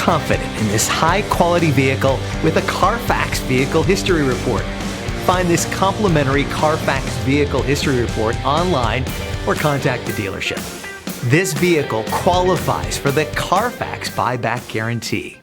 confident in this high-quality vehicle with a Carfax Vehicle History Report. Find this complimentary Carfax Vehicle History Report online or contact the dealership. This vehicle qualifies for the Carfax Buyback Guarantee.